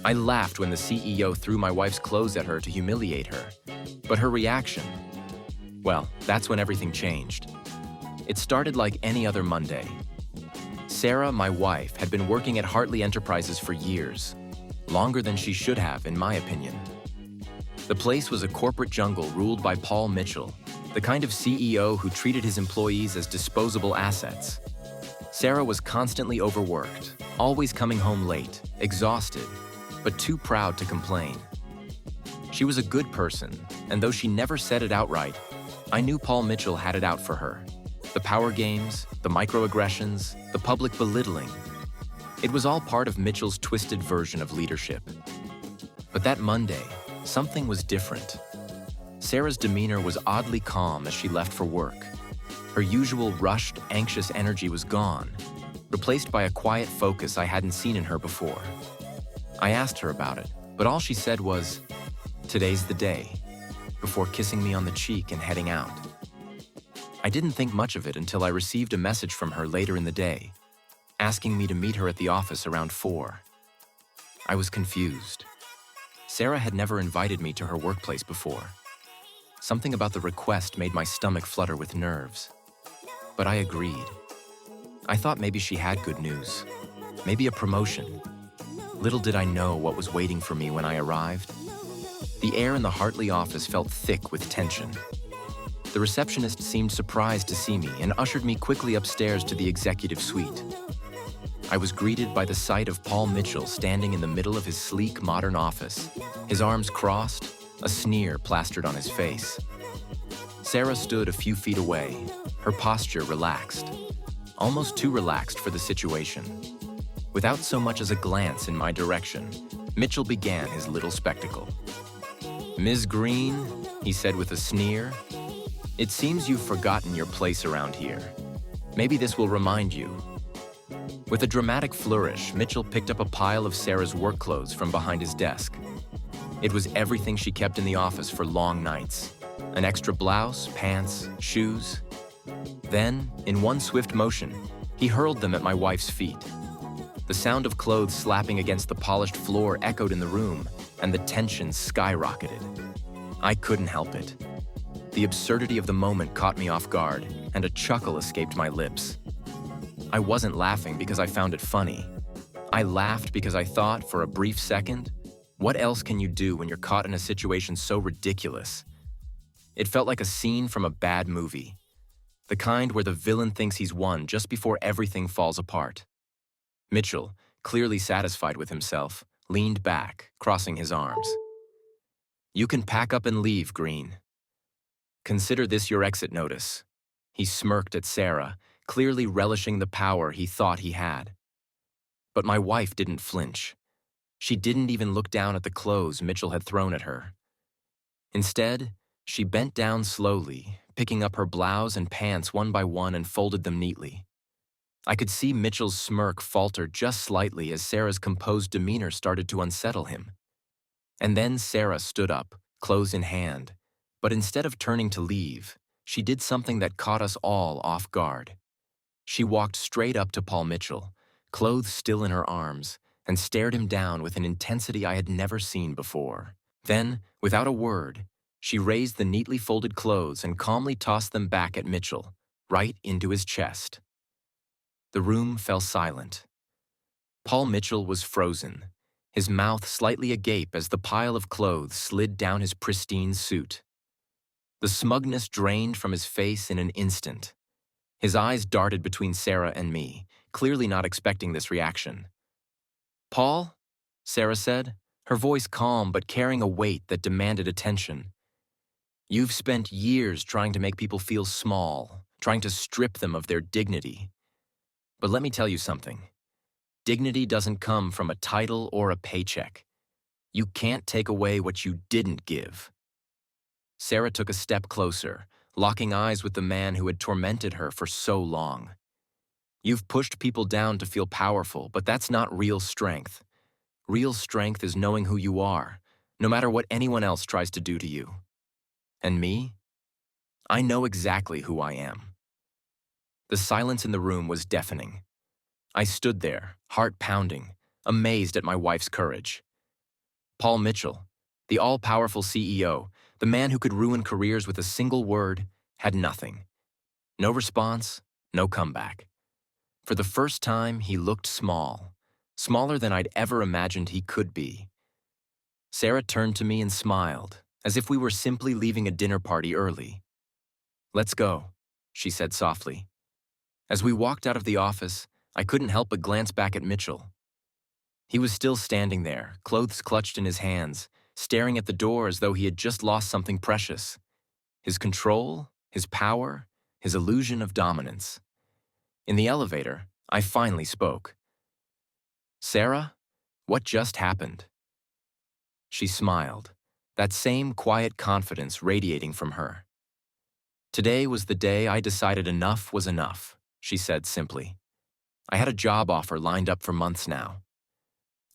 I laughed when the CEO threw my wife's clothes at her to humiliate her. But her reaction, well, that's when everything changed. It started like any other Monday. Sarah, my wife, had been working at Hartley Enterprises for years, longer than she should have, in my opinion. The place was a corporate jungle ruled by Paul Mitchell, the kind of CEO who treated his employees as disposable assets. Sarah was constantly overworked, always coming home late, exhausted, but too proud to complain. She was a good person, and though she never said it outright, I knew Paul Mitchell had it out for her. The power games, the microaggressions, the public belittling. It was all part of Mitchell's twisted version of leadership. But that Monday, something was different. Sarah's demeanor was oddly calm as she left for work. Her usual rushed, anxious energy was gone, replaced by a quiet focus I hadn't seen in her before. I asked her about it, but all she said was, "Today's the day," before kissing me on the cheek and heading out. I didn't think much of it until I received a message from her later in the day, asking me to meet her at the office around 4. I was confused. Sarah had never invited me to her workplace before. Something about the request made my stomach flutter with nerves. But I agreed. I thought maybe she had good news. Maybe a promotion. Little did I know what was waiting for me when I arrived. The air in the Hartley office felt thick with tension. The receptionist seemed surprised to see me and ushered me quickly upstairs to the executive suite. I was greeted by the sight of Paul Mitchell standing in the middle of his sleek, modern office, his arms crossed, a sneer plastered on his face. Sarah stood a few feet away, her posture relaxed, almost too relaxed for the situation. Without so much as a glance in my direction, Mitchell began his little spectacle. "Ms. Green," he said with a sneer, "it seems you've forgotten your place around here. Maybe this will remind you." With a dramatic flourish, Mitchell picked up a pile of Sarah's work clothes from behind his desk. It was everything she kept in the office for long nights. An extra blouse, pants, shoes. Then, in one swift motion, he hurled them at my wife's feet. The sound of clothes slapping against the polished floor echoed in the room, and the tension skyrocketed. I couldn't help it. The absurdity of the moment caught me off guard, and a chuckle escaped my lips. I wasn't laughing because I found it funny. I laughed because I thought, for a brief second, what else can you do when you're caught in a situation so ridiculous? It felt like a scene from a bad movie, the kind where the villain thinks he's won just before everything falls apart. Mitchell, clearly satisfied with himself, leaned back, crossing his arms. "You can pack up and leave, Green. Consider this your exit notice." He smirked at Sarah, clearly relishing the power he thought he had. But my wife didn't flinch. She didn't even look down at the clothes Mitchell had thrown at her. Instead, she bent down slowly, picking up her blouse and pants one by one and folded them neatly. I could see Mitchell's smirk falter just slightly as Sarah's composed demeanor started to unsettle him. And then Sarah stood up, clothes in hand, but instead of turning to leave, she did something that caught us all off guard. She walked straight up to Paul Mitchell, clothes still in her arms, and stared him down with an intensity I had never seen before. Then, without a word, she raised the neatly folded clothes and calmly tossed them back at Mitchell, right into his chest. The room fell silent. Paul Mitchell was frozen, his mouth slightly agape as the pile of clothes slid down his pristine suit. The smugness drained from his face in an instant. His eyes darted between Sarah and me, clearly not expecting this reaction. "Paul?" Sarah said, her voice calm but carrying a weight that demanded attention. "You've spent years trying to make people feel small, trying to strip them of their dignity. But let me tell you something. Dignity doesn't come from a title or a paycheck. You can't take away what you didn't give." Sarah took a step closer, locking eyes with the man who had tormented her for so long. "You've pushed people down to feel powerful, but that's not real strength. Real strength is knowing who you are, no matter what anyone else tries to do to you. And me? I know exactly who I am." The silence in the room was deafening. I stood there, heart pounding, amazed at my wife's courage. Paul Mitchell, the all-powerful CEO, the man who could ruin careers with a single word, had nothing. No response, no comeback. For the first time, he looked small, smaller than I'd ever imagined he could be. Sarah turned to me and smiled, as if we were simply leaving a dinner party early. "Let's go," she said softly. As we walked out of the office, I couldn't help but glance back at Mitchell. He was still standing there, clothes clutched in his hands, staring at the door as though he had just lost something precious. His control, his power, his illusion of dominance. In the elevator, I finally spoke. "Sarah, what just happened?" She smiled, that same quiet confidence radiating from her. "Today was the day I decided enough was enough," she said simply. "I had a job offer lined up for months now.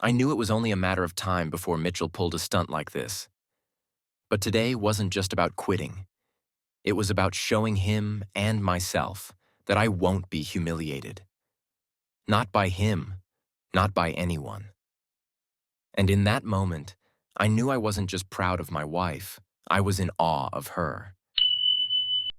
I knew it was only a matter of time before Mitchell pulled a stunt like this. But today wasn't just about quitting. It was about showing him and myself that I won't be humiliated. Not by him, not by anyone." And in that moment, I knew I wasn't just proud of my wife, I was in awe of her.